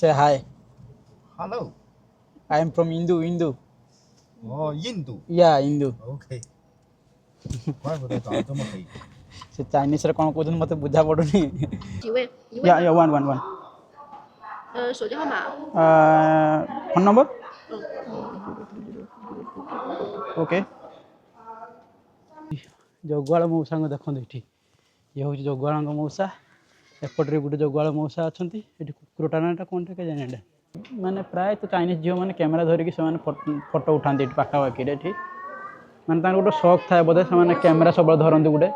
Say hi. Hello. I am from Indu. Oh, Hindu. Yeah, Indu. Okay. Why would I talk to my ସେ ଚାଇନିଜରେ କ'ଣ କହୁଛନ୍ତି ମୋତେ ବୁଝା ପଡ଼ୁନି. 几位？ Yeah, 吗？yeah, one. Phone number? Okay. ଜଗୁଆଳ ମଉସାଙ୍କୁ ଦେଖନ୍ତୁ ଏଠି. ଇଏ ହେଉଛି ଜଗୁଆଳଙ୍କ ମଉସା. ଏପଟରେ ଗୋଟେ ଜଗୁଆଳ ମଉସା ଅଛନ୍ତି. ଏଠି କୁକୁରଟା ନାଁଟା କ'ଣଟା କେଜାଣି ଏଇଟା. ମାନେ ପ୍ରାୟତଃ ଚାଇନିଜ ଝିଅମାନେ କ୍ୟାମେରା ଧରିକି ସେମାନେ ଫଟୋ ଉଠାନ୍ତି ଏଠି ପାଖାପାଖିରେ ଏଠି. ମାନେ ତାଙ୍କର ଗୋଟେ ସକ୍ ଥାଏ ବୋଧେ ସେମାନେ କ୍ୟାମେରା ସବୁବେଳେ ଧରନ୍ତି ଗୋଟେ.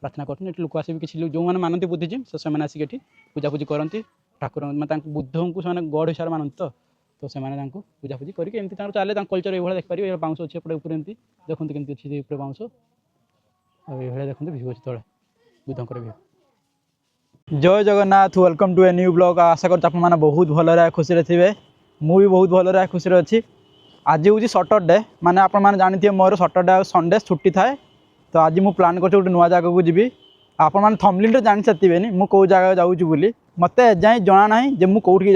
ପ୍ରାର୍ଥନା କରୁଛନ୍ତି ଏଠି ଲୋକ ଆସିକି କିଛି ଯେଉଁମାନେ ମାନନ୍ତି ବୁଦ୍ଧିଜିମ୍ ସେମାନେ ଆସିକି ଏଠି ପୂଜାପୂଜି କରନ୍ତି ଠାକୁର ମାନେ ତାଙ୍କୁ ବୁଦ୍ଧଙ୍କୁ ସେମାନେ ଗଡ଼ ହିସାବରେ ମାନନ୍ତି ତ ସେମାନେ ତାଙ୍କୁ ପୂଜାପୂଜି କରିକି ଏମିତି ତାଙ୍କର ଚାଲେ ତାଙ୍କ କଲଚର ଏଇଭଳିଆ ଦେଖିପାରିବେ. ଏ ବାଉଁଶ ଅଛି ଏପଟେ ଉପରେ ଏମିତି ଦେଖନ୍ତୁ କେମିତି ଅଛି ଉପରେ ବାଉଁଶ ଆଉ ଏଇଭଳିଆ ଦେଖନ୍ତୁ ଭିଉ ଅଛି ତଳେ ବୁଦ୍ଧଙ୍କର ଭିଉ. ଜୟ Jagannath welcome to a new blog. ଆଶା କରୁଛି ଆପଣମାନେ ବହୁତ ଭଲରେ ଖୁସିରେ ଥିବେ. ମୁଁ ବି ବହୁତ ଭଲରେ ଖୁସିରେ ଅଛି. ଆଜି ହେଉଛି ସଟରଡେ ମାନେ ଆପଣମାନେ ଜାଣିଥିବେ ମୋର ସଟରଡେ ଆଉ ସଣ୍ଡେ ଛୁଟି ଥାଏ. ତ ଆଜି ମୁଁ ପ୍ଲାନ୍ କରୁଛି ଗୋଟେ ନୂଆ ଜାଗାକୁ ଯିବି. ଆପଣମାନେ ଥମ୍ବନେଲ୍ରେ ଜାଣିସାରିଥିବେନି ମୁଁ କେଉଁ ଜାଗାକୁ ଯାଉଛି ବୋଲି. ମୋତେ ଏଯାଏଁ ଜଣା ନାହିଁ ଯେ ମୁଁ କେଉଁଠିକି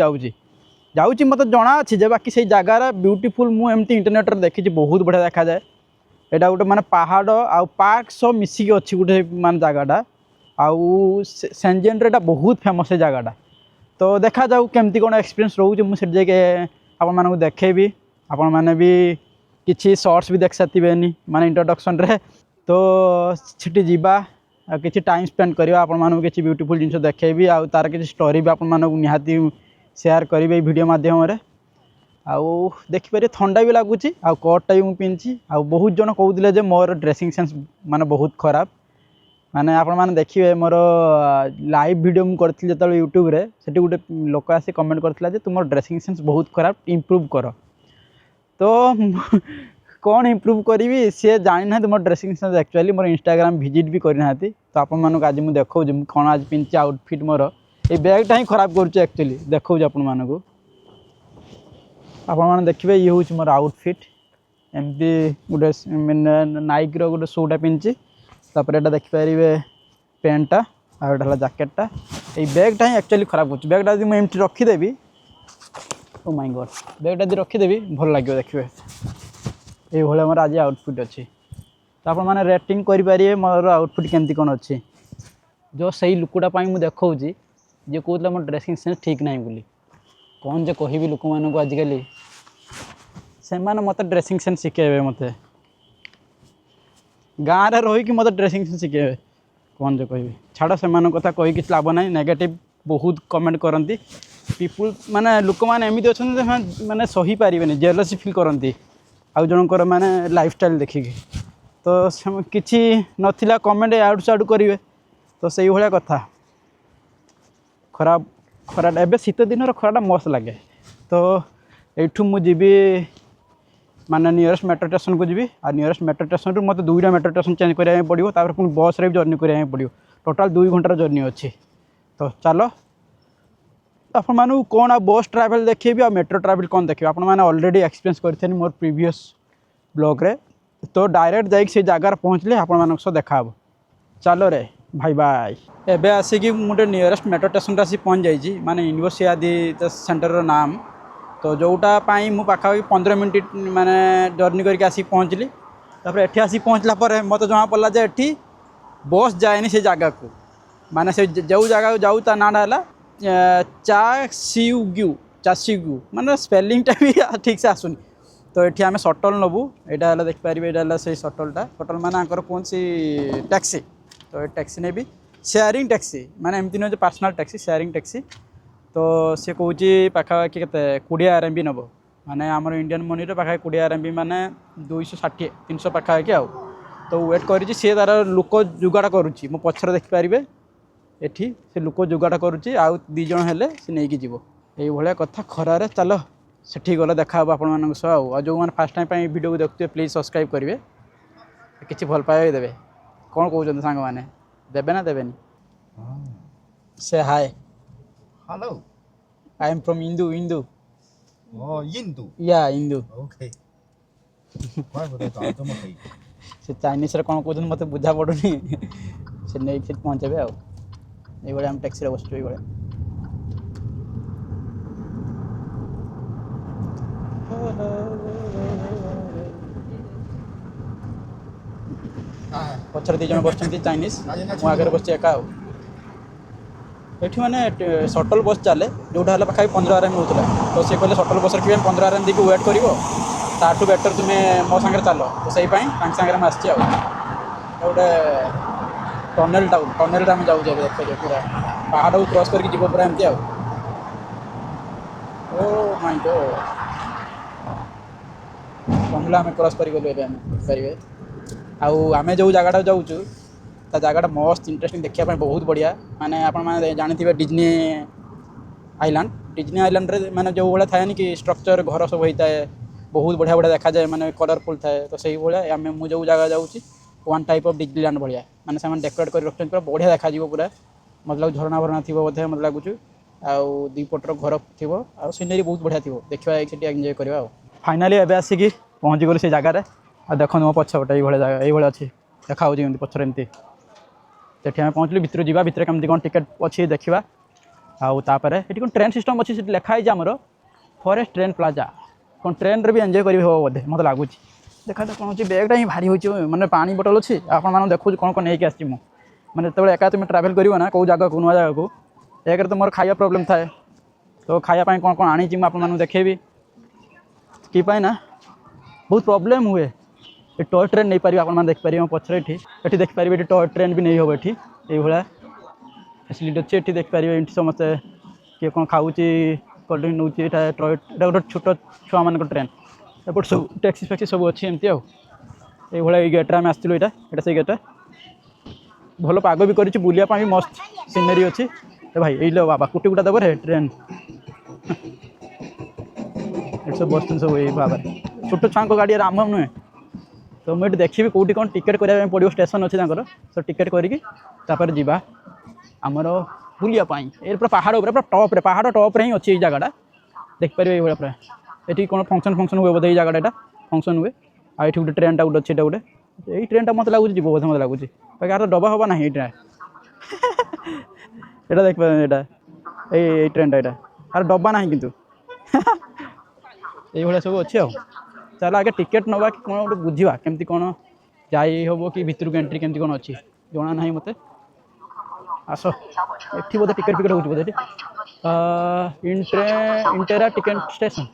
ଯାଉଛି ମୋତେ ଜଣା ଅଛି ଯେ ବାକି ସେଇ ଜାଗାର ବ୍ୟୁଟିଫୁଲ୍ ମୁଁ ଏମିତି ଇଣ୍ଟରନେଟ୍ରେ ଦେଖିଛି ବହୁତ ବଢ଼ିଆ ଦେଖାଯାଏ. ଏଇଟା ଗୋଟେ ମାନେ ପାହାଡ଼ ଆଉ ପାର୍କ ସହ ମିଶିକି ଅଛି ଗୋଟେ ମାନେ ଜାଗାଟା ଆଉ ସେଞ୍ଜେନ୍ରେ ଏଇଟା ବହୁତ ଫେମସ୍ ସେ ଜାଗାଟା. ତ ଦେଖାଯାଉ କେମିତି କ'ଣ ଏକ୍ସପିରିଏନ୍ସ ରହୁଛି. ମୁଁ ସେଠି ଯାଇକି ଆପଣମାନଙ୍କୁ ଦେଖେଇବି. ଆପଣମାନେ ବି କିଛି ସର୍ଟସ୍ ବି ଦେଖିସାରିଥିବେନି ମାନେ ଇଣ୍ଟ୍ରୋଡକ୍ସନ୍ରେ. ତ ସେଠି ଯିବା ଆଉ କିଛି ଟାଇମ୍ ସ୍ପେଣ୍ଡ କରିବା ଆପଣମାନଙ୍କୁ କିଛି ବ୍ୟୁଟିଫୁଲ୍ ଜିନିଷ ଦେଖେଇବି ଆଉ ତା'ର କିଛି ଷ୍ଟୋରି ବି ଆପଣମାନଙ୍କୁ ନିହାତି ସେୟାର କରିବି ଏଇ ଭିଡ଼ିଓ ମାଧ୍ୟମରେ. ଆଉ ଦେଖିପାରିବେ ଥଣ୍ଡା ବି ଲାଗୁଛି ଆଉ କୋଟ୍ଟା ବି ମୁଁ ପିନ୍ଧିଛି. ଆଉ ବହୁତ ଜଣ କହୁଥିଲେ ଯେ ମୋର ଡ୍ରେସିଂ ସେନ୍ସ ମାନେ ବହୁତ ଖରାପ. ମାନେ ଆପଣମାନେ ଦେଖିବେ ମୋର ଲାଇଭ୍ ଭିଡ଼ିଓ ମୁଁ କରିଥିଲି ଯେତେବେଳେ ୟୁଟ୍ୟୁବରେ ସେଠି ଗୋଟେ ଲୋକ ଆସି କମେଣ୍ଟ କରିଥିଲା ଯେ ତୁମର ଡ୍ରେସିଂ ସେନ୍ସ ବହୁତ ଖରାପ ଇମ୍ପ୍ରୁଭ୍ କର. ତ କ'ଣ ଇମ୍ପ୍ରୁଭ୍ କରିବି ସିଏ ଜାଣିନାହାନ୍ତି ମୋର ଡ୍ରେସିଂ ସେନ୍ସ. ଆକ୍ଚୁଆଲି ମୋର ଇନଷ୍ଟାଗ୍ରାମ ଭିଜିଟ୍ ବି କରିନାହାନ୍ତି. ତ ଆପଣମାନଙ୍କୁ ଆଜି ମୁଁ ଦେଖାଉଛି ମୁଁ କ'ଣ ଆଜି ପିନ୍ଧିଛି ଆଉଟଫିଟ୍ ମୋର. ଏଇ ବ୍ୟାଗ୍ଟା ହିଁ ଖରାପ କରୁଛି ଆକ୍ଚୁଆଲି ଦେଖାଉଛି ଆପଣମାନଙ୍କୁ. ଆପଣମାନେ ଦେଖିବେ ଇଏ ହେଉଛି ମୋର ଆଉଟଫିଟ୍. ଏମିତି ଗୋଟେ ନାଇକ୍ର ଗୋଟେ ସୁ'ଟା ପିନ୍ଧିଛି. ତାପରେ ଏଇଟା ଦେଖିପାରିବେ ପ୍ୟାଣ୍ଟଟା ଆଉ ଏଇଟା ହେଲା ଜ୍ୟାକେଟଟା. ଏଇ ବ୍ୟାଗ୍ଟା ହିଁ ଆକ୍ଚୁଆଲି ଖରାପ କରୁଛି. ବ୍ୟାଗ୍ଟା ଯଦି ମୁଁ ଏମିତି ରଖିଦେବି ଓ ମାଇ ଗଡ଼୍ ବ୍ୟାଗ୍ଟା ଯଦି ରଖିଦେବି ଭଲ ଲାଗିବ ଦେଖିବେ. এইভাবে আমার আজ আউটফিট ଅଛି. ତ ଆପଣମାନେ ରେଟିଂ କରିପାରିବେ ମୋର ଆଉଟଫିଟ୍ କେମିତି କ'ଣ ଅଛି. ଯେଉଁ ସେଇ ଲୁକଟା ପାଇଁ ମୁଁ ଦେଖାଉଛି ଯିଏ କହୁଥିଲା ମୋ ଡ୍ରେସିଂ ସେନ୍ସ ଠିକ୍ ନାହିଁ ବୋଲି. କ'ଣ ଯେ କହିବି ଲୋକମାନଙ୍କୁ ଆଜିକାଲି ସେମାନେ ମୋତେ ଡ୍ରେସିଂ ସେନ୍ସ ଶିଖେଇବେ. ମୋତେ ଗାଁରେ ରହିକି ମୋତେ ଡ୍ରେସିଂ ସେନ୍ସ ଶିଖେଇବେ. କ'ଣ ଯେ କହିବି ଛାଡ଼ ସେମାନଙ୍କ କଥା କହି କିଛି ଲାଭ ନାହିଁ. ନେଗେଟିଭ୍ ବହୁତ କମେଣ୍ଟ କରନ୍ତି ପିପୁଲ୍ ମାନେ ଲୋକମାନେ ଏମିତି ଅଛନ୍ତି ଯେ ମାନେ ସହିପାରିବେନି ଜେଲସି ଫିଲ୍ କରନ୍ତି ଆଉ ଜଣଙ୍କର ମାନେ ଲାଇଫଷ୍ଟାଇଲ୍ ଦେଖିକି. ତ କିଛି ନଥିଲା କମେଣ୍ଟ ଆଡ଼ୁ ସାଡ଼ୁ କରିବେ. ତ ସେଇଭଳିଆ କଥା. ଖରାଟା ଏବେ ଶୀତ ଦିନର ଖରାଟା ମସ୍ତ ଲାଗେ. ତ ଏଇଠୁ ମୁଁ ଯିବି ମାନେ ନିୟରେଷ୍ଟ ମେଟ୍ରୋ ଷ୍ଟେସନକୁ ଯିବି. ଆଉ ନିୟରେଷ୍ଟ ମେଟ୍ରୋ ଷ୍ଟେସନରୁ ମୋତେ 2ଟା ମେଟ୍ରୋ ଷ୍ଟେସନ ଚେଞ୍ଜ କରିବା ପାଇଁ ପଡ଼ିବ. ତାପରେ ପୁଣି ବସ୍ରେ ବି ଜର୍ଣ୍ଣି କରିବା ପାଇଁ ପଡ଼ିବ. ଟୋଟାଲ୍ 2 ଘଣ୍ଟାର ଜର୍ଣ୍ଣି ଅଛି. ତ ଚାଲ ଆପଣମାନଙ୍କୁ କ'ଣ ଆଉ ବସ୍ ଟ୍ରାଭେଲ୍ ଦେଖେଇବି ଆଉ ମେଟ୍ରୋ ଟ୍ରାଭେଲ୍ କ'ଣ ଦେଖିବି. ଆପଣମାନେ ଅଲରେଡ଼ି ଏକ୍ସପିରିଏନ୍ସ କରିଥାନ୍ତି ମୋର ପ୍ରିଭିୟସ୍ ବ୍ଲଗ୍ରେ. ତ ଡାଇରେକ୍ଟ ଯାଇକି ସେ ଜାଗାରେ ପହଞ୍ଚିଲେ ଆପଣମାନଙ୍କ ସହ ଦେଖାହେବ. ଚାଲ ରେ ଭାଇ ବାଇ. ଏବେ ଆସିକି ମୁଁ ଗୋଟେ ନିୟରେଷ୍ଟ ମେଟ୍ରୋ ଷ୍ଟେସନରେ ଆସିକି ପହଞ୍ଚି ଯାଇଛି ମାନେ ୟୁନିଭର୍ସିଟି ସେଣ୍ଟରର ନାମ. ତ ଯେଉଁଟା ପାଇଁ ମୁଁ ପାଖାପାଖି 15 ମିନିଟ୍ ମାନେ ଜର୍ଣ୍ଣି କରିକି ଆସିକି ପହଞ୍ଚିଲି. ତାପରେ ଏଠି ଆସିକି ପହଞ୍ଚିଲା ପରେ ମୋତେ ଜଣାପଡ଼ିଲା ଯେ ଏଠି ବସ୍ ଯାଏନି ସେ ଜାଗାକୁ. ମାନେ ସେ ଯେଉଁ ଜାଗାକୁ ଯାଉ ତା ନାଁଟା ହେଲା ଚାସିଗ୍ୟୁ ମାନେ ସ୍ପେଲିଂଟା ବି ଠିକ୍ସେ ଆସୁନି. ତ ଏଠି ଆମେ ସଟଲ୍ ନେବୁ. ଏଇଟା ହେଲା ଦେଖିପାରିବେ ଏଇଟା ହେଲା ସେଇ ସଟଲ୍ଟା. ସଟଲ୍ ମାନେ ଆଙ୍କର କୁହନ୍ତି ଟ୍ୟାକ୍ସି. ତ ଏ ଟ୍ୟାକ୍ସି ନେବି ସେୟାରିଂ ଟ୍ୟାକ୍ସି ମାନେ ଏମିତି ନୁହେଁ ଯେ ପର୍ସନାଲ୍ ଟ୍ୟାକ୍ସି ସେୟାରିଂ ଟ୍ୟାକ୍ସି. ତ ସେ କହୁଛି ପାଖାପାଖି କେତେ 20 RMB ନେବ ମାନେ ଆମର ଇଣ୍ଡିଆନ୍ ମନିରେ ପାଖାପାଖି 20 RMB ମାନେ 260 300 ପାଖାପାଖି ଆଉ. ତ ୱେଟ୍ କରିଛି ସିଏ ତା'ର ଲୋକ ଯୋଗାଡ଼ କରୁଛି. ମୋ ପଛରେ ଦେଖିପାରିବେ ଏଠି ସେ ଲୋକ ଯୋଗାଡ଼ କରୁଛି ଆଉ 2 ଜଣ ହେଲେ ସେ ନେଇକି ଯିବ. এইଭଳିଆ କଥା ଖରାରେ ଚାଲ ସେଠିକି ଗଲେ ଦେଖାହେବ ଆପଣମାନଙ୍କ ସହ. ଆଉ ଯେଉଁମାନେ ଫାର୍ଷ୍ଟ ଟାଇମ୍ ପାଇଁ ଭିଡ଼ିଓକୁ ଦେଖୁଥିବେ ପ୍ଲିଜ୍ ସବସ୍କ୍ରାଇବ୍ କରିବେ. କିଛି ଭଲ ପାଇବା ବି ଦେବେ. କ'ଣ କହୁଛନ୍ତି ସାଙ୍ଗମାନେ ଦେବେ ନା ଦେବେନି? ସେ ହାଏ. Hello. I am from Indu. Oh, Hindu. Yeah, Indu. Okay. Why would I talk to my ସେ ଚାଇନିଜରେ କ'ଣ କହୁଛନ୍ତି ମୋତେ ବୁଝା ପଡ଼ୁନି. ସେ ନେଇକି ସେଠି ପହଞ୍ଚେଇବେ ଆଉ. এইଭଳିଆ ଆମେ ଟ୍ୟାକ୍ସିରେ ବସିଛୁ. এইଭଳିଆ पछरे दी जन बस चाइनीज मु आगे बस एका ये मैंने सटल बस चले जोटा है पाखा 15 आरएम होता तो सी कहले सटल बस रखिए 15 आरएम दी वेट कर ताठू बेटर तुम्हें मो सागर चल तो सही सागर में आसी गोटे टनेलटा आम जाऊे देख पूरा पहाड़ को क्रॉस करके जीव पूरा एमती ओ माय गॉड टनेल आम क्रॉस कर पारे आम जो जगह जाऊँ ता जगह मस्त इंटरेस्टिंग देखा बहुत बढ़िया माने आप जानते डिज्नी आइलैंड रे माने जो भाया थाए कि स्ट्रक्चर घर सब होता है बहुत बढ़िया बढ़िया देखा जाए माने कलरफुल थाए तो सही भाया आम मुझे जो जगह जाऊँ वन टाइप ऑफ डिज्नीलैंड भाया माने से डेकोरेट कर रखते पूरा बढ़िया देखा पूरा मतलब झरना भरना थी बोधे मतलब लगुच आउ दुपटर घर थी आ सीनरी बहुत बढ़िया थी देखा एंजॉय करवा फाइनाली एवं आसिकी पहुँची गली से जगार आ देख मो पछपटे ये अच्छी देखा पचर एमती सेठी आम पहुँचलु भितर जावा भितर केमती कौन टिकेट अच्छी देखा आउे ये कौन ट्रेन सिस्टम अच्छी से लिखाई आमर फॉरेस्ट ट्रेन प्लाजा कौन ट्रेन रे भी एंजॉय करी हो बोधे मत लगुच देखा तो कौन बैगटा ही भारी हो मैंने पानी बोतल अच्छी आप देखो कौन कौन नहीं आसी मैंने जो एका तुम ट्रावेल कर ना कौ जगह को नुआ जगह को एक तो मोर खाया प्रोब्लेम थाए तो खायापाई कौन कौन आनी मुझे देखेबी कि ना बहुत प्रोब्लेम हुए ये टॉय ट्रेन नहीं पारे आप देखिए पचर ये देखिपारे ये टॉय ट्रेन भी नहीं हो ये फैसिलिटी अच्छी ये देखिपारे ये समस्ते किए कौन खाऊँ कोल्ड ड्रिंक नौ टॉय गोटे छोट छुआ मान ट्रेन एपट सब टैक्सी फैक्सी सब अच्छी एमती ये गेट्रे आम आसलु यहाँ से गेटा भल पाग भी कर बुलापी भी मस्त सीनरी अच्छी भाई ये बाबा कुटी गुटा दब रे ट्रेन सब बस सब ये बाबा छोट छुआ गाड़ी आम नुहे तो मुझे देखी कौटी कौन टिकेट कराया पड़ो स्टेशन अच्छे तो टिकेट करपर जा आमर बुलापाई ये पूरा पहाड़ पूरा टॉप रे पहाड़ टॉप रे ही अच्छी जगटा देखिपारे ये पूरा ये कौन फंक्शन हुए बोधे ये जगटा फंक्शन हुए आ ये गोटे ट्रेन गोटे अच्छे गोटे यही ट्रेन मत लगुच जी बोधे मत लगुच यार तो डबा हवा ना यहाँ यहाँ देख ये ट्रेनटा यहाँ यार डबा ना कि ये सब अच्छे चल आगे टिकेट नवा कि कौन गोटे बुझा केमती कौन जाई हम कि भितर को एंट्री केमती कौन अच्छी जना ना मत आस ये बोधे टिकेट फिकेट हो बोधे इंटेरा टिकेट स्टेशन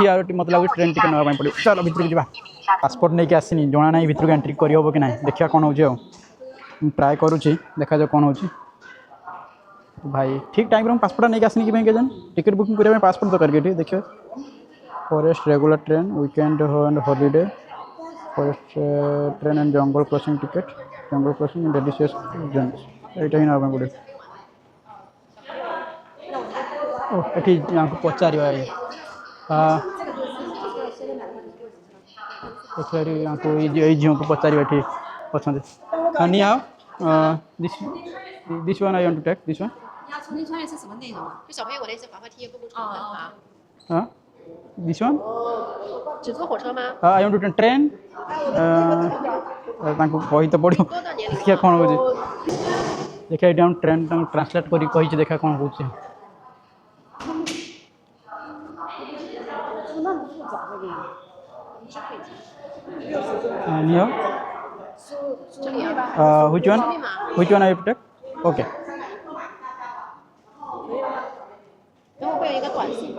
ये मत लगे ट्रेन टिकेट नापी पड़े चलो भितर को जा पासपोर्ट नहीं आसनी जना ना भितर को एंट्री करहब कि ना देखा कौन हो ट्राए करुँची देखा जाए कौन हो भाई ठीक टाइम पासपोर्ट नहीं आसनी कि जान टिकेट बुकिंग करने पासपोर्ट दरकार कि देखिए forest regular train weekend and holiday forest train and jungle crossing ticket jungle crossing and delicious journey यहाँ ही ना पड़े ये पचार देखिए झील को पचार ये अच्छा नहीं आओ this one I want to take this one 你要重新穿越是什么内容啊？就小朋友我的是滑滑梯，蹦蹦床的啊。 हाँ this one 只坐火车吗？ I want to train कही तो पड़ो 多大年龄？ देखिए कौन हो देखिए ये ट्रेन ट्रांसलेट कर देखा कौन हो नहीं这里啊。 which one I have to take okay 然后会有一个短信，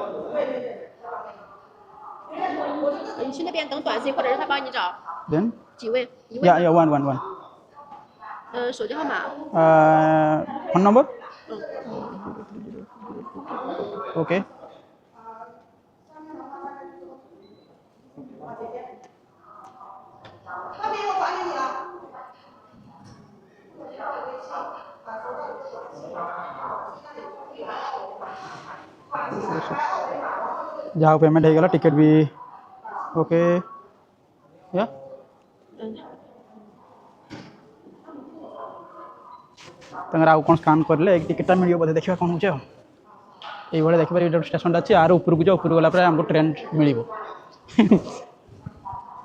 你去那边等短信，或者是他帮你找 then 几位，一位。 yeah one 手机号码。 phone number okay जहाँ पेमेंट हो गला टिकेट भी ओके या आउ कौन स्कान करले एक टिकेटा मिल बोधे देखा कौन हो ये देखिए स्टेशन अच्छे आर ऊपर को जाओ ऊपर गला आमको ट्रेन मिल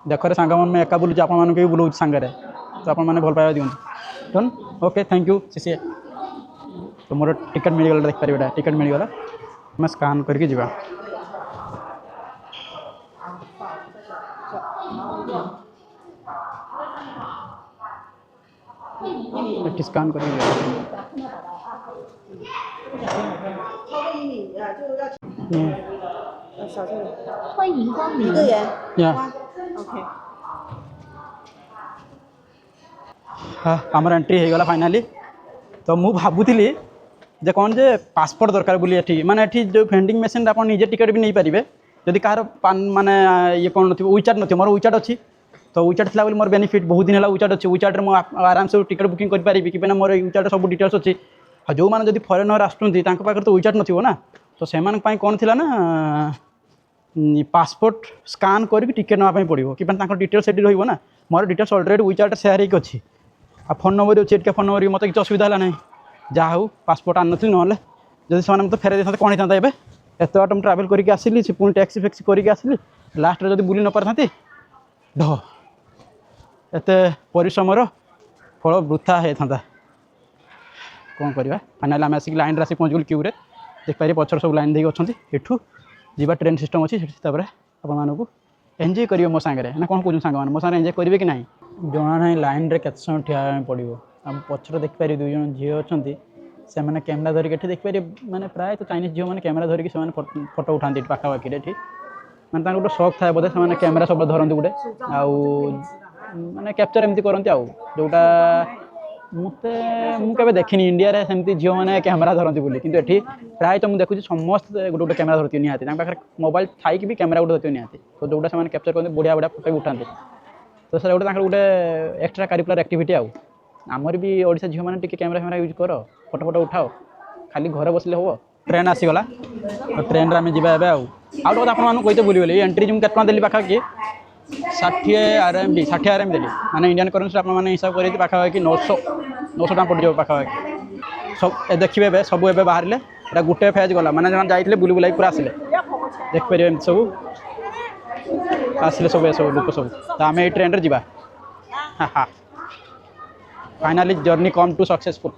देख सांग मैं एका बुलूँ आप भी बुलाऊँ सांगे तो आप भल पाइबा दिखाँ done okay thank you see तो मोर टिकेट मिलगला देखिपारे टिकेट मिलगला मैं स्कान करके जा ଏଠି ସ୍କାନ୍ କରିକି ହୁଁ 欢迎光临。一个人 Yeah. 哇 OK हाँ आमर एंट्री हो गला फाइनाली तो मु भाबुली जे कौन जे पासपोर्ट दरकार बोली एठी माने एठी जो वेंडिंग मशीन आप निजे टिकट भी नहीं पारे जदि कहार माने ये कौन नथिबो उइचार्ट नथिबो मोर उइचार्ट अच्छी तो उइचार्ट थिला बोली मोर बेनिफिट बहुत दिन है उइचार्ट अच्छी उइचार्ट मु आराम से टिकट बुकिंग कर पारिबि कि मोर उइचार्ट सब डिटेल्स अच्छी जो मैंने जब फरेनर आसुँच तो उइचार्ट नथिबो ना तो से कौन थिला ना पासपोर्ट स्कान करके टिकेट नापी पड़ो कि डिटेल्स सेठी रही ना मोर डिटेल्स अलरेडी उइचार्ट सेयार होगी अच्छी आ फोन नंबर अच्छे एटिका फोन नंबर मत किसी असुविधा है ना जहाँ हूँ पासपोर्ट आनी ना जब से तो फेर देते कौन होता है एत बाट ट्रावेल करके आसली से पुणी टैक्सी फैक्सी करके आसली लास्ट जब बुली न पारि था ढ एत परिश्रमर फल वृथा होता कौन करवा फाइनाल आम आसिक लाइन आसिक पहुँच गलु क्यूरे देखिए पचर सब लाइन देखिए अच्छा एठू जीवा ट्रेन सिस्टम अच्छी आपको एंजॉय करियो मो सांगे ना कौन कौन सांग मो सांगे एंजॉय करेंगे कि ना जना ना लाइन रे केत समय ठिया पड़ो आम पचर देखिपारे दुई जन झील अच्छा से मैंने कैमेरा धरिक एठी देखिपारे माने प्राय तो चाइनीज झील मैंने कैमेरा धरिक से फोटो उठाते पाखापाखि एठी माने गोटे शौक थाए बोधे से कैमेरा सब धरती गोटे आउ माने कैप्चर एमती करती आउ जोटा मत मुझे देखनी इंडिया रे सेमती झील मैंने कैमेरा धरती बोली किंतु एठी प्राय तो मुझे देखुची समस्त गोटे गोटे कैमेरा धरती निहाती पाखे मोबाइल थी भी कैमेरा गोटे धरती निहाती तो जोटा से कैप्चर करते बढ़िया बढ़िया फोटो भी उठाते तो सर गोटे गोटे एक्स्ट्रा कारिकुलर एक्टिविटी आउ आमर भी ओडिशा झील मैंने कैमेरा फैमेरा यूज कर फोटो फोटो उठाओ खाली घरे बसले हम ट्रेन आसीगला तो ट्रेन आम जावा आउ गोटे आपको कहते भूलिगली एंट्री मुझे केतना देली पाखापाखि 60 RMB 60 RMB देली माने इंडियन करेन्सी आपने हिसाब कर पाखापाखि 900 पड़ जाए पाखापाखि सब देखिए सब ए बाहर एटा गोटे फेज गला मैंने जो जाइए बुली बुलाई पूरा आसिले देखिपर एमती सब आसिले सब सब लोक सब तो आम ये ट्रेन जा finally journey come to successful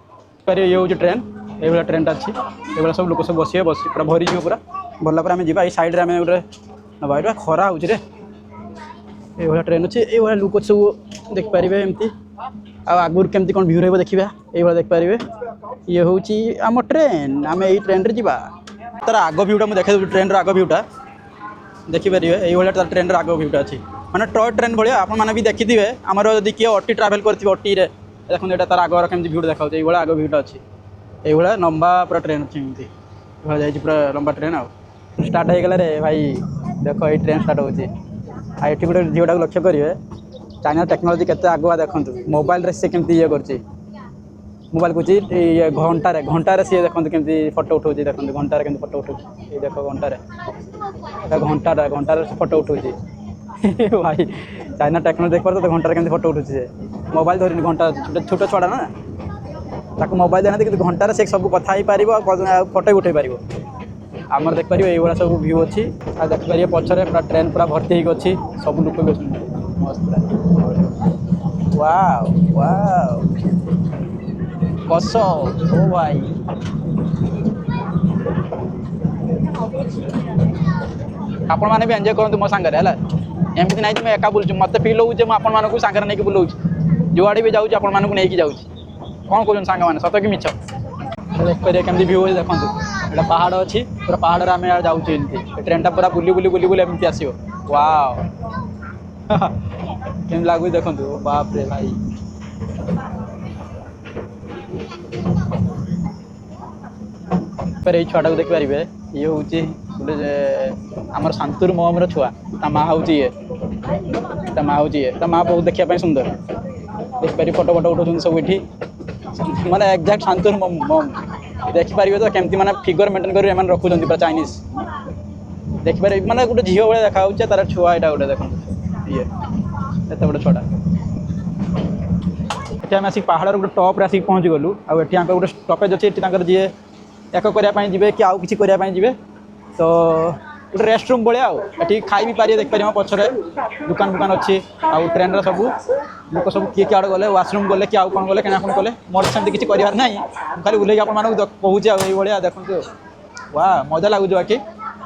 ये हूँ ट्रेन ये ट्रेनटा अच्छी ये सब लोक सब बसिए बस पूरा भरी पूरा भरला आम जा सैड्रे आम गोटे ना ये खरा हो ये ट्रेन अच्छे ये लोक सब देखिपारे एमती आगुरी केमती कौन भ्यू रही देखा ये देखिपारे ये हूँ आम ट्रेन आम यही ट्रेन रे जा तार आग भ्यूटा मुझे देखा ट्रेन आग भ्यूटा देखिपारे ये तार ट्रेन आग भ्यूटा अच्छी मैंने टॉय ट्रेन भाया आपने भी देखिए आमर जब किए अटी ट्रावेल करेंगे अटी देखते यहाँ तार आगर केमती भ्यूटा देखा ये आग भ्यूटा अच्छी ये लंबा पूरा ट्रेन अच्छी एमती जा पूरा लंबा ट्रेन आउ स्टार्ट हो गला रे भाई देख ये ट्रेन स्टार्ट होती ये गोटे झीटा को लक्ष्य करेंगे चाइना टेक्नोलोजी केते आगुआ देखूँ मोबाइल रे से केमती ये कर मोबाइल को ये घंटार सी देखते केमती फोटो उठाऊँ देखते घंटार के फोटो उठाऊँ ये देख घंटार फोटो उठाऊँ भाई चाइना टेक्नोलोजी देख पार तो घंटार के फोटो उठुचे मोबाइल धरनी घंटा छोट छुआ ना ताको मोबाइल देना कि घंटार से सब कथा ही पार फोटो भी उठे पार आमर देखिपार ये सब भ्यू अच्छी आ देखिपारे पछरे पूरा ट्रेन पूरा भर्ती हो अच्छी सब लोक भी मस्त वाव वाव कस ओ भाई आपण मैंने भी एंजॉय करूँ मो सांगे है एमती ना मैं एका बुलूँ मत फिल हो आपको सांगे नहीं बुलाऊँ जुआड़े भी जाऊँ आपण मानक नहीं जाऊँ कौन कौन सांग मैंने सत कि मिछ देखिए केमती भ्यू देखो ये पहाड़ अच्छी पूरा पहाड़ आम जाऊँ ट्रेन टा पूरा बुली बुली बुली बुली एमती आसो वाव केम लगुच देखो बाप रे भाई ये छुआ को देखिपारे ये हूँ गोटे आमर शांतुर मोहम्र छुआ ता माँ हूँ ये ता माँ हूँ ये ता माँ बहुत देखापी सुंदर देखिपारे फोटो फोटो उठाऊँ सब ये माने एक्जाक्ट शांतुर मम देखिपारे तो केमती माने फिगर मेंटेन कर रखुं पूरा चाइनीज देखिपारे माने गोटे झील भाई देखा तार छुआ यहाँ गोटे देख ये एत गोटे छुआटा ये आम आसिक पहाड़ गोटे टप आसिक पहुँच गलु आठ गोटे स्टपेज अच्छे ये जी एक करने जी कि आउ कि जी तो गोटे रेस्ट रूम भाया ये खाई भी पारे देखिपारे हम पछरे दुकान दुकान अच्छी आउ ट्रेन सब लोक सब किए आड़े गले वाशरूम गले कि आउ कौन गले किणाकुण कले मोर सेमती किसी करार ना खाली बुले आपको कहूँ आई देखते वाह मजा लगुच बाकी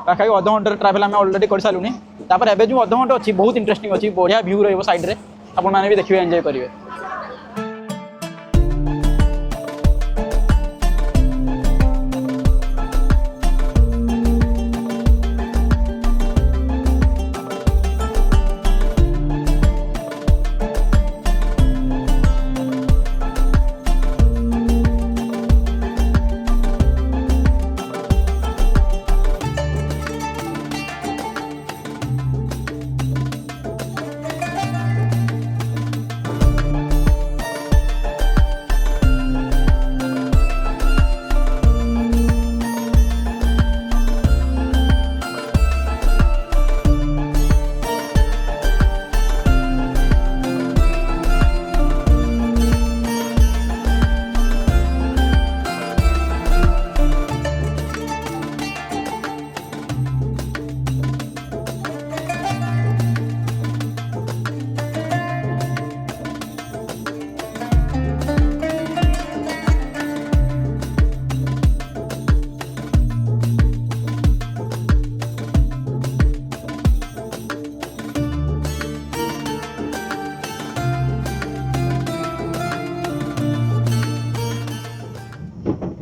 पाखा अधघंटे ट्रावेल आम अलरेडी कर सारूँ तापर एवं जो अधघंटे अच्छी बहुत इंटरेस्टिंग अच्छी बढ़िया भ्यू रही साइड में आपने भी देखिए एंजॉय करेंगे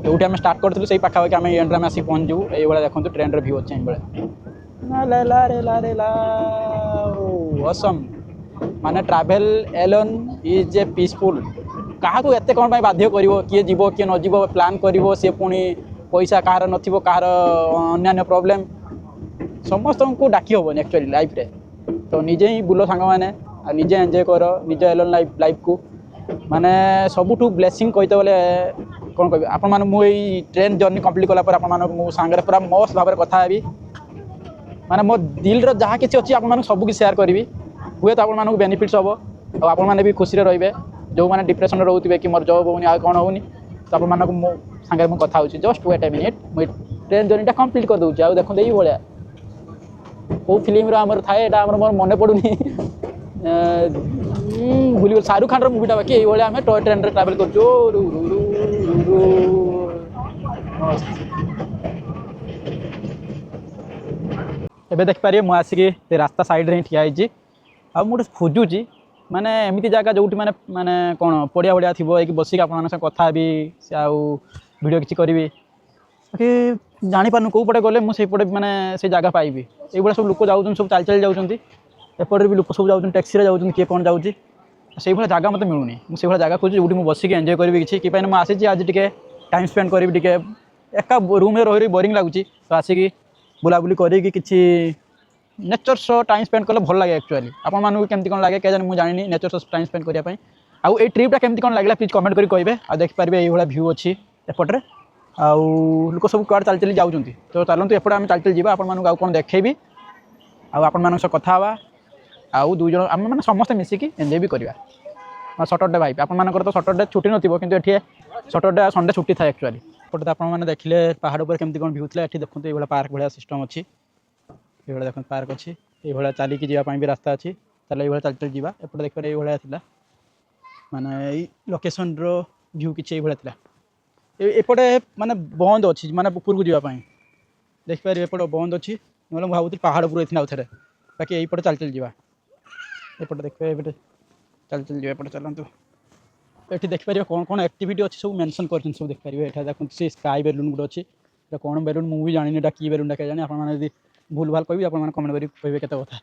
जोटी आम स्टार्ट करूँ से पाखापाखि आम एंड्रे आम आसिक पहुँचू ये देखो ट्रेन व्यू अच्छे असम माने travel alone is a peaceful क्या एत कौन बाध्य कर किए जीव किए न जीव प्लान कर सी पुणी पैसा कहार नथिबो कहार अन्य प्रॉब्लम समस्त को डाकी हेनी एक्चुअली लाइफ रे तो निजे ही बुल सांग मैंने निजे एंजॉय कर निज एलोन लाइफ को माने सबुठ ब्लेसिंग कहते बोले कौन कह आपण मैंने मुझे ट्रेन जर्नी कंप्लीट कला आप सांगे पूरा मस्त भाव में कथा हेबी माने मो दिल रो जहाँ किसी अच्छी आप सब किसी शेयर करी हुए तो आप बेनिफिट्स हम और आप भी खुशी रे जो मैंने डिप्रेशन रोचे कि मोर जॉब होनी आ कौन होनी तो आप मो सांगे मुझे कथा जस्ट वेट ए मिनिट मुझे ट्रेन जर्नीटा कंप्लीट कर दूसरी आ देखो ये भाया कौ फिल्म आमर थाए मोर मन पड़ूनी भूल शाहरुख खान मुवीटा बाकी ये आम ट्रेन रे ट्रावेल कर एबे देखिपारे मुझे आसिक रास्ता साइड रे ठिया आ मुझे खोजुची माने एमती जगह जो माने माने कौन पड़िया बढ़िया थी एक बसिक आप कथा भी वीडियो किसी करी बाकी जापार कौ पटे गले मुझे माने से जगह पाइबी ये सब लोक जाऊँ सब चल चल जाऊँगी एपटे भी लोक सब जाऊँ टैक्सी जाऊँ किए कौन जाऊँगी से भाया जगह मत मिलूनी मुझे भाया जगह खोजी जो बसिक एंजॉय करी कि मुझे आसी आज टे टाइम स्पेंड करी टे एका रूम में रही बोरिंग लगुच तो आसिक बुलाबुली करी नेचर सह टाइम स्पेंड कले भल लगे एक्चुअली आपको केमती कौन लगे क्या मुझे जानी नेचर सह टाइम स्पेंड करने आउ ये ट्रिपटा केमती कौन लगे प्लीज कमेंट करी कहे आ देखिपारे ये भ्यू अच्छी एपटे आउ लोक सब कड़े चल चली जाऊँ तो चलते एपटे आम चल चल जावा आपको कौन देखेबी आपण कथा हाँ आउ दुई जन आम मैंने समस्त मिसिकी एंजॉय भी करवा सटरडे भाई आपर तो सटरडे छुट्टी नथिबो किंतु एठी सटरडे संडे छुट्टी था एक्चुअली एपटे तो आपने देखिले पहाड़ पर केमती कौन भ्यू था ये देखते ये पार्क भाया सिस्टम अच्छी ये देख पार्क अच्छी ये चलिकी जावाई भी रास्ता अच्छी चल ये चल चल जावा एपटे देख ये माने लोकेशन रो व्यू किसी एपटे माने बंद अच्छी माने ऊपर को जावाई देखिपारे एपटे बंद अच्छी ना भावुँ पहाड़ पूरा इतना थे बाकी यहीपटे चल चल जावा एपटे देखिए चल चल जावा एपटे चलतु ये देखिपारे कौन कौन एक्टिविटी अच्छी सब मेंशन कर सब देखिपारे ये देखो सी स्काई बेलून गोटे अच्छी कौन बेलून मुझे जानी कि बेलूनटा क्या जानी आप भूल भाल कही आप कमेंट कर कहे केत कथा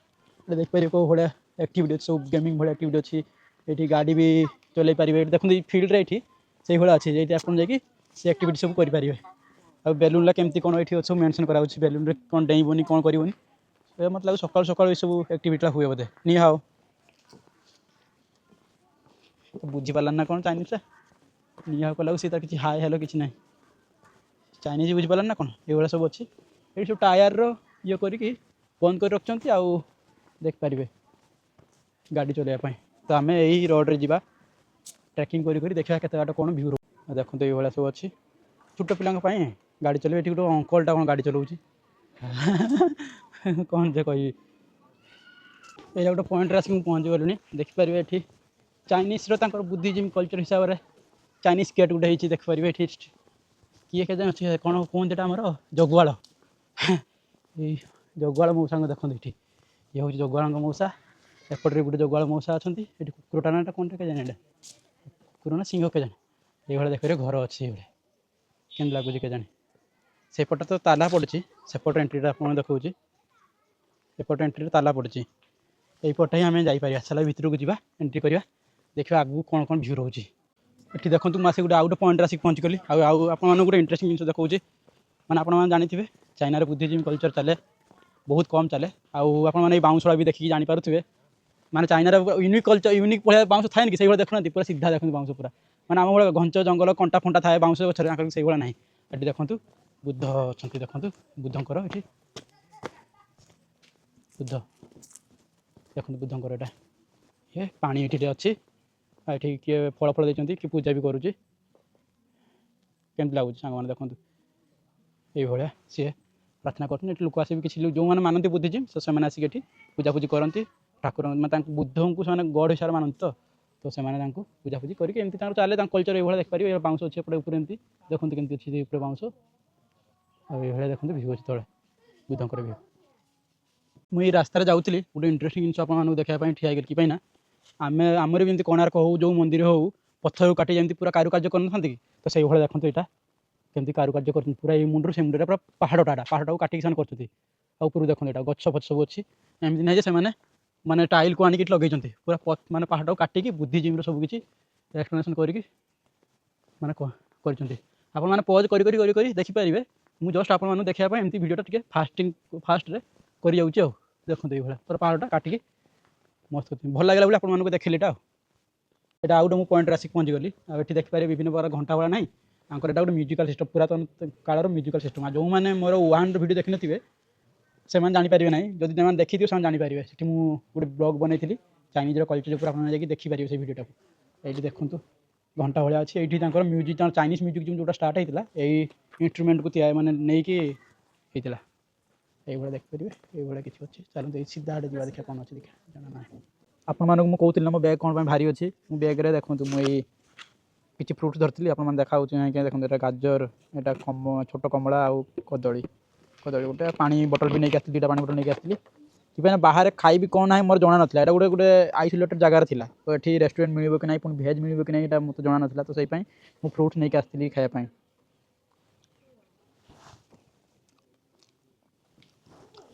ये देखिपारे कौ भाया एक्टिविटी अच्छी सब गेमिंग भाया एक्टिविटी अच्छी ये गाड़ी भी चल पारे देखते फिल्ड रे ये से भाया अच्छी ये आप से एक्टिविटी सब करेंगे आ बेलून केमती कौन ये सब मेंशन कराऊँ बेलून कौन डेबनी कौन कर मतलब सकाल सकाल ये सब एक्टिविटी हुए बोधे नहीं हाँ तो बुझीपार ना कौन चाइनीज नहीं हाँ कला सी कि हाय हेलो कि ना चाइनीज बुझीपार ना कौन ये सब अच्छी ये सब टायर ये करके बंद कर रखते आउ देखिपारे गाड़ी चलवाई तो आम यही रोड्रे जा ट्रेकिंग करी देखा के बाट कौन भ्यू देखते ये सब अच्छी छोट पिला गाड़ी चलवे ये गोटे अंकलटा कौन गाड़ी चलाऊँ कौन जे कह ये गोटे पॉइंट आसिक पहुँची गलुनी देखिपारे ये चाइनीज बुद्धिज्म कल्चर हिसाब से चाइनीज गेट गोटे होती देखिपारे ये किए के अच्छे कौन कहते आमर जगुआल जगुआल मौसा देखते ये हूँ जगुआल मौसा एपटे गोटे जगुआल मौसा अच्छा ये कुकुरटा नाटा कौन के जाने कुकुर ना सिंह के जाने ये देखिए घर अच्छी ये केम लगुच के जाने सेपटे तो ताला पड़ी सेपट एंट्रीटा आप देखा एपट एंट्री ताला पड़ी यहीपटे ही आम जापर चल भितर को जा एंट्री करवा देखा आगू कौन कौन भ्यू रोचे ये देखो मुझे गोटे आउ गए पॉइंट आसिक पहुँची गली आप गोटे इंटरेस्टिंग जिन देखा मैंने आपने जानी चाइना बुद्धिज्म कल्चर चले बहुत कम चले आपने बाउंसड़ा भी देखिए जानीपारे माने चाइना यूनिक कल्चर यूनिक भाया बाउंस थाए कि से देखुना पूरा सीधा देखते बाउंस पूरा मैंने आम भाया घंच जंगल कंटा फंटा थाए बाउंस गचर से भाया ना ये देखूँ बुद्ध अच्छा देखूँ बुद्धंकर ये बुद्ध देखते बुद्धंकर यहाँ ये पानी ये अच्छी ये किए फल फल देते कि पूजा भी करुच्ची केमती लगुच सांग देखूँ ये सी प्रार्थना करते लोक आस किसी जो मैंने मानती बुद्धिज्म से मैंने आसिक पूजापूजी करती ठाकुर बुद्ध को से गॉड हिसाब से मानती तो से पूजापूजी करके चले कल्चर ये देखिए बाउंस अच्छे एपटे ऊपर एमती देखते केमती अच्छी ऊपर बाउंस ये देखते भ्यू अच्छी तले बुद्धंकर भ्यू मुझे रास्तार जाऊँगी गोटे इंटरेस्टिंग जिन आपको देखापी ठिया कि आम आमर भी कोणार्क हो जो मंदिर हो पत्थर काटी जमी पूरा कारुकार्य कर कि तो से भाया देखते यहाँ केमती कारुकार्य कर पूरा ये मुंडर से मुंडे पूरा पहाड़ा को काटिक से कर ऊपर देखते यहाँ गछ फछ सब अच्छी एमती ना से माने टाइल को आनिक लगे पूरा माने पहाड़ को काटिक बुद्धिजीवी सब किसी एक्सप्लेनेसन करके माने आपण मैंने पज कर देखिपारे मुझे जस्ट आपको देखापी एमती भिडियोटा टे फास्ट्रे कर देखते ये पूरा पहाड़टा काटिक मस्त भल लगे बोली आपको देखिली यहाँ आउ गोटे पॉइंट आसिक पहुँची गली आउ ये देखिपारे विभिन्न प्रकार घंटा भाड़ा ना आंकर गोटे म्यूजिकल सिस्टम पुरातन कालर म्यूजिकल सिस्टम जो मैंने मोर वन भिडियो देखी थे से जापर ना जब से देखी थे जापर से गोटे ब्लॉग बनई चाइनीज कल्चर आप देखिपारे से भिडियोटा ये देखूँ घंटा भाया अच्छे ये म्यूजिक चाइनीज म्यूजिक जो स्टार्ट होता है इंस्ट्रुमेंट को मैंने नहीं कि होता ये देखिपारे ये किसी अच्छे चलते सीधा आड़े जा देखा कौन अच्छे देखा जाना ना आपको मुझे कहूँ मो बैग कौन भारी अच्छी मो बैग्रे देखूँ मुझे किसी फ्रुट्स धरती आप देखा देखो ये गाजर यहाँ छोट कमला आउ कदली कदली गोटे पानी बोतल भी नहीं आसती 2टा पानी बोतल नहीं आसती कि बाहर खाइबी कौन ना मोर जना नाला गोटे गोटे आइसोलेटेड जगार था तो ये रेस्टोरेंट मिल कि ना पुणी भेज मिल कि ना मतलब जना नाला तो सही मुझे फ्रुट्स नहीं आसती खायापाई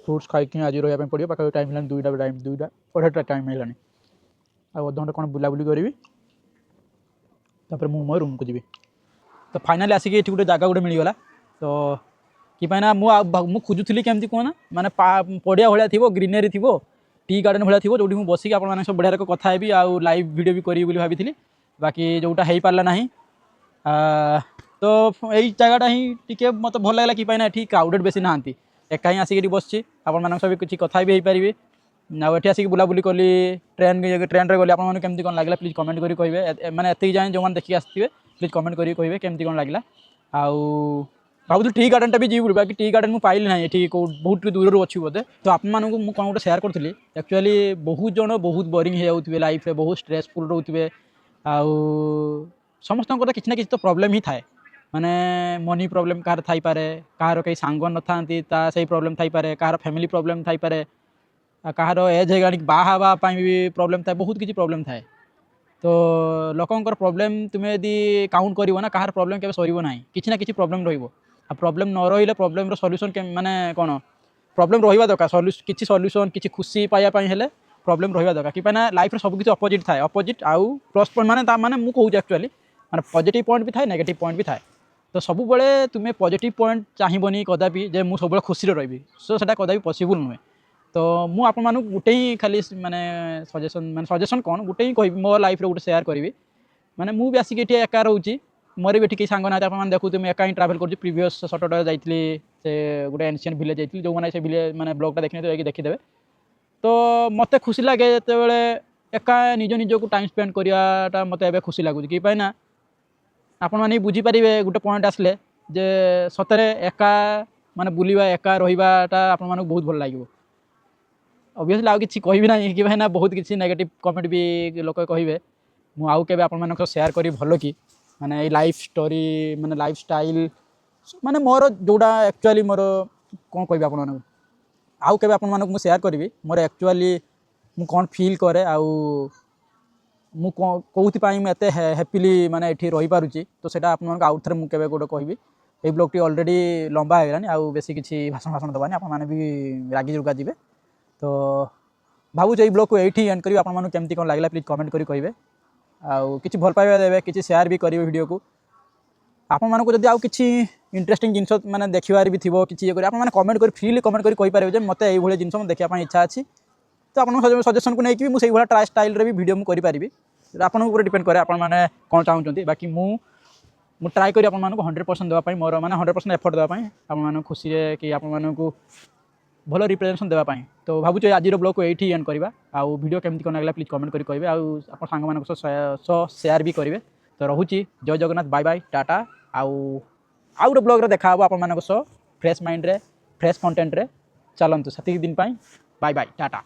फ्रुट्स खाई आज रहा पड़ो पाखा टाइम है 2टा टाइम 2टा 2:30 टाइम है आ अधघंटे कौन बुलाबुली करी तापर मु मो रूम को जी तो फाइनाली आसिक ये गोटे जगह गोटे मिलगला तो कि मुझे खोजुली केमती कहना माने पड़िया भाया थी ग्रीनरी थी टी गार्डन भाया थी जो बस आप सब बढ़िया कथा हेबी आउ लाइव वीडियो भी करी भाई बाकी जोटा हो पारा ना तो यही जगहटा ही टी मत भल लगे कि ये क्राउडेड बेसी ना एका ही आसिक बस आप सब किसी कथा भी हो पारे आउ ये आसिक बुलाबुली कली ट्रेन रे गली आपको केमती कौन लगे प्लीज कमेंट करी कहे मैंने एत जाए जो मैंने देखिए आसते प्लीज कमेंट करी कहे केमती कौन लगे आउ भावुँ टी गार्डन भी जीव बाकी टी गार्डन मुझे पाइली ना ये बहुत दूर अच्छी बोधे तो आप मुझे कौन गोटे सेयार करी एक्चुअली बहुत जन बहुत बोरिंग हो जाते लाइफ में बहुत स्ट्रेसफुल रोते आउ समस्त किसी ना किसी तो प्रॉब्लम ही थाए माने मनी प्रॉब्लम कहार थाई पारे कहार कई सांग न था से प्रॉब्लम थाई पारे कहार फैमिली प्रॉब्लम थाई पारे कहार एज है बाहावाई भी प्रॉब्लम थाए बहुत किसी प्रॉब्लम थाए तो लोकंर प्रॉब्लम तुम्हें यदि काउंट कर ना कहार प्रॉब्लम के सर ना किसी ना किसी प्रॉब्लम आ प्रॉब्लम न रही प्रॉब्लम सॉल्यूशन माने कौन प्रॉब्लम रहा दरकार किसी सॉल्यूशन किसी खुशी पाइबापी हेले प्रॉब्लम रहा दरकार कि लाइफ सब किसी अपोजिट थाए अपोजिट आउ प्लस पॉइंट माने मुझे कहूँ एक्चुअली माने पॉजिटिव पॉइंट भी थाए नेगेटिव पॉइंट भी थाए तो सबुबले तुम्हें पॉजिटिव पॉइंट चाहिए कदापि जे मुझे सब खुशी रही सो से कदापि पॉसिबल नुहे तो मुझे आपको गोटे ही खाली माने सजेसन कौन गोटे ही कह मो लाइफ गोटे सेयार करी माने मुझे आसिक ये एका रोचे मोर भी ठीक सांग ना आप देखते मुझे एका ही ट्रावेल कर प्रीवियस सटरडे जाइली से गोटे एनसीएंट विलेज जाइली जो मैंने से विलेज माने ब्लॉगटा देखने देखीदे तो मत खुशी लगे जो एका निज निज को टाइम स्पेंड कराटा मत ए खुशी लगुच कि ना आपण मैंने बुझीपारे गोटे पॉइंट आसले जे सतरे एका माने बुलवा एका रहीबाटा आपण मानक बहुत भल लगे ऑब्वियसली आउ किसी कहबी ना कि भाई ना बहुत किसी नेगेटिव कमेंट भी लोक कहे मुझे आप सेयार करी भल कि माने लाइफ स्टोरी माने लाइफ स्टाइल माने मोर जोड़ा एक्चुअली मोर कौन कह आउ के आपको सेयार करी मोर एक्चुअली मु कौन फील करे आउ मु कौपाई मुझे हैप्पीली माने ये रही पारुची तो सेटा आप आउट थे मुझे गोटे कहबी ये ब्लॉगटी ऑलरेडी लंबा हो गलानी आउ बेसी किसी भाषण भाषण दबानी आप भी रागी रुगा जी तो भावुँ ये ब्लॉग को ये एंड करी आपको केमती कौन लगे प्लीज कमेंट करी कहे आउ किसी भल पाइबा देवे किसी शेयर भी करेंगे वीडियो को आपको जब आउ किसी इंटरेस्टिंग जिनस मैंने देखार भी थी किसी ये आप कमेंट कर फ्रीली कमेंट कर पारे मत ये जिन देखा इच्छा अच्छी तो आप सजेसन को लेकिन मुझे ट्राई स्टाइल रे भी वीडियो मुझे करी आपको डिपेंड करे आपने कौन चाहते बाकी मु ट्राई करी आपको 100% देवाई मोर मैंने 100% एफर्ट देवाई आप खुशी कि आपको भल रिप्रेजेंटेशन देवाई तो भावुँ आज ब्लॉग को ये एंड करवा आउ वीडियो केमती कौन लगे प्लीज कमेंट करी कहे आप सांग मान शेयर भी करेंगे तो रोची जय जगन्नाथ बाय बाय टाटा आउ गोटे ब्लॉग देखा आप फ्रेश माइंड रे फ्रेश कंटेंट रे चलतु से दिन बाय बाय टाटा।